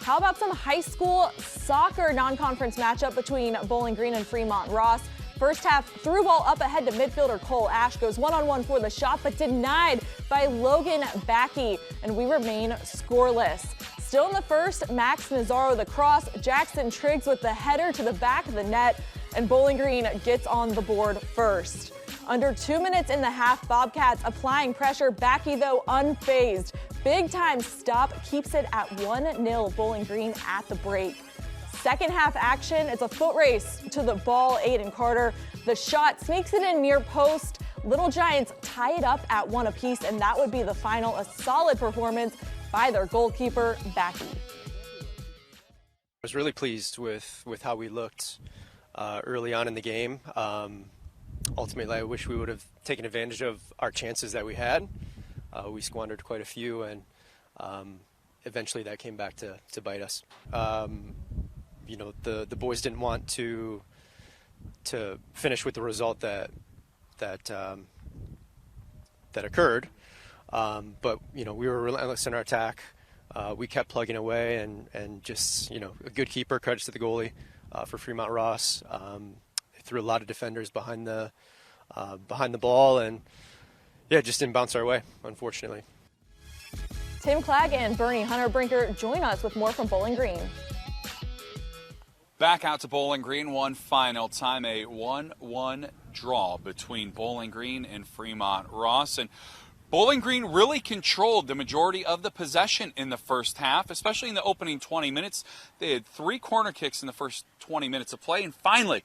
How about some high school soccer non-conference matchup between Bowling Green and Fremont Ross? First half, through ball up ahead to midfielder Cole Ash, goes one-on-one for the shot, but denied by Logan Backey, and we remain scoreless. Still in the first, Max Nazaro the cross, Jackson Triggs with the header to the back of the net, and Bowling Green gets on the board first. Under 2 minutes in the half, Bobcats applying pressure, Backey though unfazed. Big time stop keeps it at 1-0 Bowling Green at the break. Second half action, it's a foot race to the ball, Aiden Carter. The shot sneaks it in near post. Little Giants tie it up at 1 apiece, and that would be the final. A solid performance by their goalkeeper, Backey. I was really pleased with how we looked early on in the game. Ultimately, I wish we would have taken advantage of our chances that we had. We squandered quite a few, and eventually that came back to bite us. You know, the boys didn't want to finish with the result that occurred, but you know, we were relentless in our attack. We kept plugging away, and just, you know, a good keeper. Credits to the goalie for Fremont Ross. They threw a lot of defenders behind the ball, and yeah, just didn't bounce our way, unfortunately. Tim Clagg and Bernie Hunter-Brinker join us with more from Bowling Green. Back out to Bowling Green one final time, a 1-1 draw between Bowling Green and Fremont Ross. And Bowling Green really controlled the majority of the possession in the first half, especially in the opening 20 minutes. They had 3 corner kicks in the first 20 minutes of play, and finally,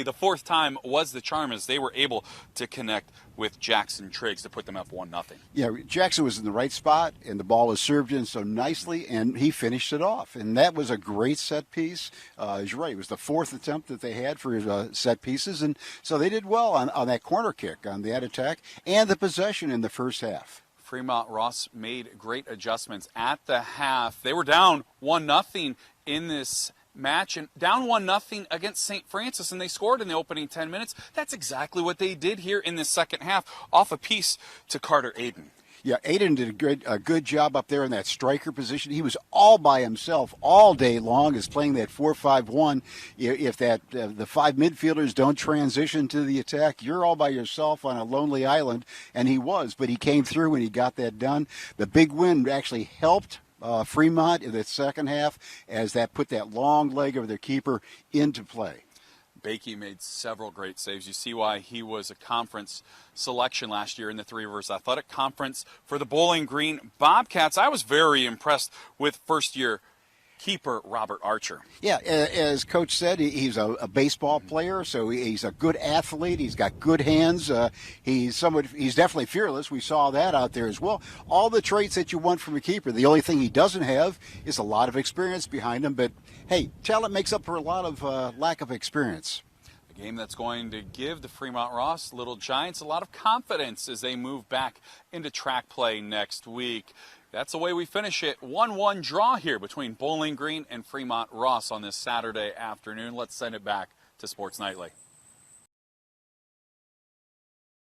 the fourth time was the charm as they were able to connect with Jackson Triggs to put them up 1-0. Yeah, Jackson was in the right spot, and the ball was served in so nicely, and he finished it off. And that was a great set piece. You're right, it was the 4th attempt that they had for set pieces, and so they did well on that corner kick, on that attack, and the possession in the first half. Fremont Ross made great adjustments at the half. They were down 1-0 in this match and down 1-0 against St. Francis, and they scored in the opening 10 minutes. That's exactly what they did here in the second half, off a piece to Carter Aiden. Yeah, Aiden did a good job up there in that striker position. He was all by himself all day long, is playing that 4-5-1. If the 5 midfielders don't transition to the attack, you're all by yourself on a lonely island, and he was, but he came through and he got that done. The big win actually helped Fremont in the second half, as that put that long leg of their keeper into play. Backey made several great saves. You see why he was a conference selection last year in the Three Rivers Athletic Conference for the Bowling Green Bobcats. I was very impressed with first-year keeper Robert Archer. Yeah, as Coach said, he's a baseball player, so he's a good athlete. He's got good hands. He's definitely fearless. We saw that out there as well. All the traits that you want from a keeper. The only thing he doesn't have is a lot of experience behind him. But hey, talent makes up for a lot of lack of experience. A game that's going to give the Fremont Ross Little Giants a lot of confidence as they move back into track play next week. That's the way we finish it. 1-1 draw here between Bowling Green and Fremont Ross on this Saturday afternoon. Let's send it back to Sports Nightly.